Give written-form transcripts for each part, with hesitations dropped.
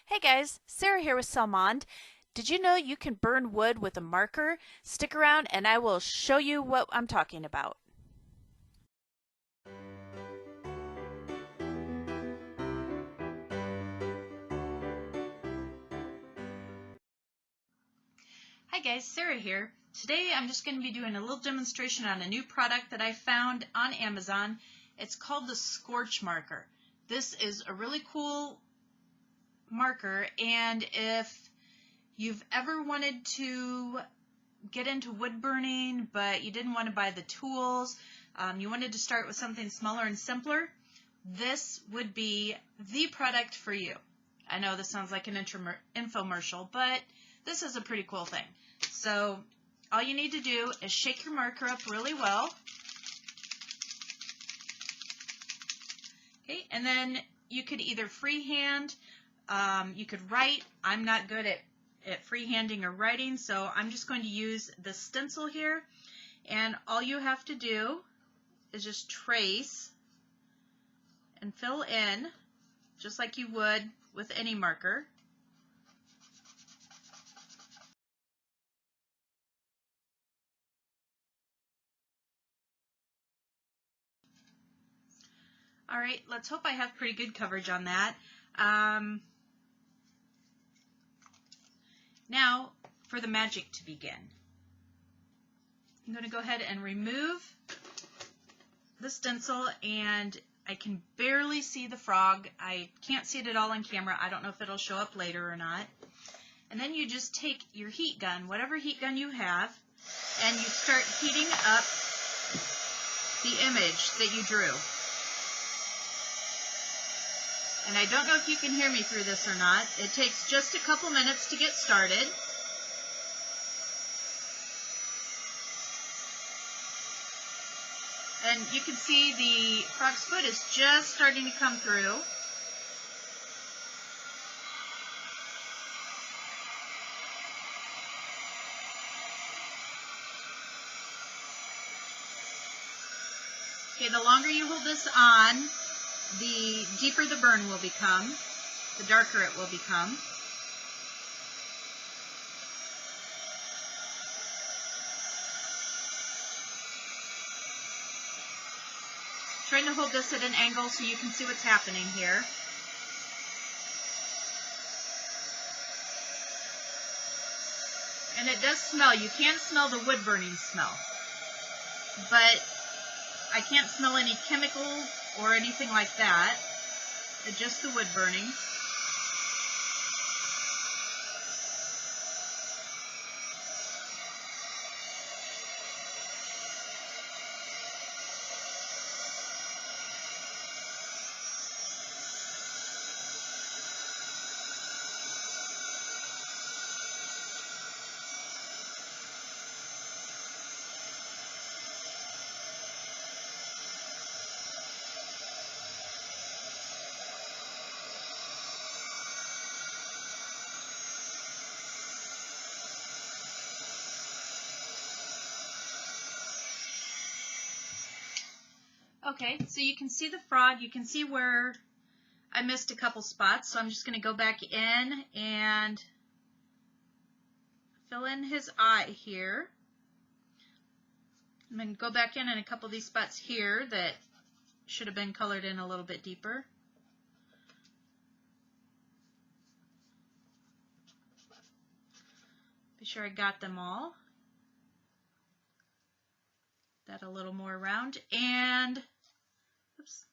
Hey guys, Sarah here with Salmond. Did you know you can burn wood with a marker? Stick around and I will show you what I'm talking about. Hi guys, Sarah here. Today I'm just going to be doing a little demonstration on a new product that I found on Amazon. It's called the Scorch marker. This is a really cool marker, and if you've ever wanted to get into wood burning but you didn't want to buy the tools, you wanted to start with something smaller and simpler, this would be the product for you. I know this sounds like an infomercial, but this is a pretty cool thing. So all you need to do is shake your marker up really well. Okay, and then you could either freehand, you could write. I'm not good at freehanding or writing, so I'm just going to use the stencil here, and all you have to do is just trace and fill in just like you would with any marker. All right, let's hope I have pretty good coverage on that. Now for the magic to begin. I'm going to go ahead and remove the stencil, and I can barely see the frog. I can't see it at all on camera. I don't know if it'll show up later or not. And then you just take your heat gun, whatever heat gun you have, and you start heating up the image that you drew. And I don't know if you can hear me through this or not. It takes just a couple minutes to get started. And you can see the frog's foot is just starting to come through. Okay, the longer you hold this on, the deeper the burn will become, the darker it will become. Trying to hold this at an angle so you can see what's happening here. And it does smell. You can smell the wood burning smell, but I can't smell any chemical or anything like that. Just the wood burning. Okay, so you can see the frog. You can see where I missed a couple spots, so I'm just going to go back in and fill in his eye here. I'm going to go back in a couple of these spots here that should have been colored in a little bit deeper. Be sure I got them all. That a little more around, and oops,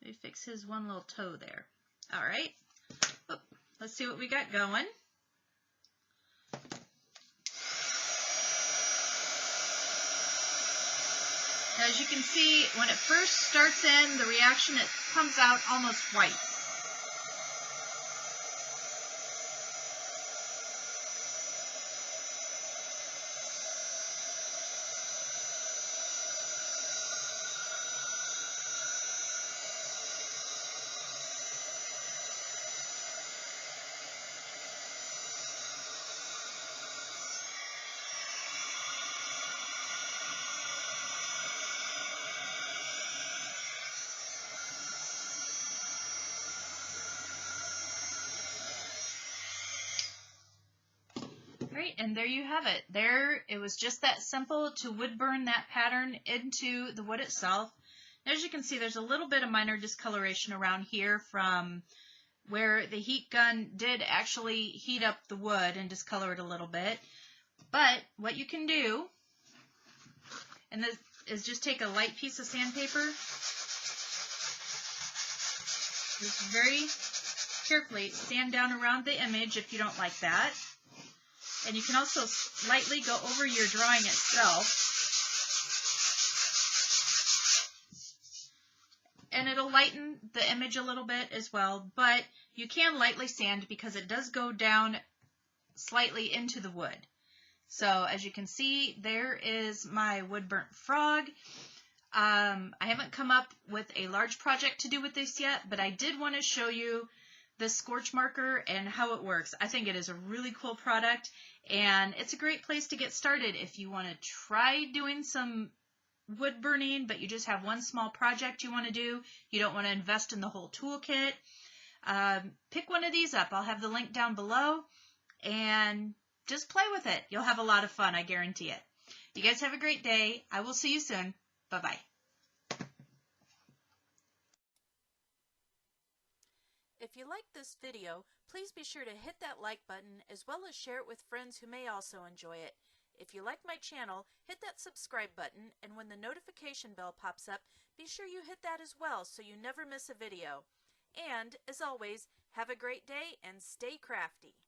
maybe fix his one little toe there. All right, let's see what we got going. As you can see, when it first starts in, the reaction, it comes out almost white. Great, and there you have it. There, it was just that simple to wood burn that pattern into the wood itself. As you can see, there's a little bit of minor discoloration around here from where the heat gun did actually heat up the wood and discolor it a little bit. But what you can do, and this is just take a light piece of sandpaper, just very carefully sand down around the image if you don't like that. And you can also lightly go over your drawing itself. And it'll lighten the image a little bit as well, but you can lightly sand because it does go down slightly into the wood. So as you can see, there is my wood burnt frog. I haven't come up with a large project to do with this yet, but I did want to show you this Scorch marker and how it works. I think it is a really cool product, and it's a great place to get started if you want to try doing some wood burning, but you just have one small project you want to do. You don't want to invest in the whole toolkit. Pick one of these up. I'll have the link down below, and just play with it. You'll have a lot of fun, I guarantee it. You guys have a great day. I will see you soon. Bye-bye. If you like this video, please be sure to hit that like button as well as share it with friends who may also enjoy it. If you like my channel, hit that subscribe button, and when the notification bell pops up, be sure you hit that as well so you never miss a video. And, as always, have a great day and stay crafty.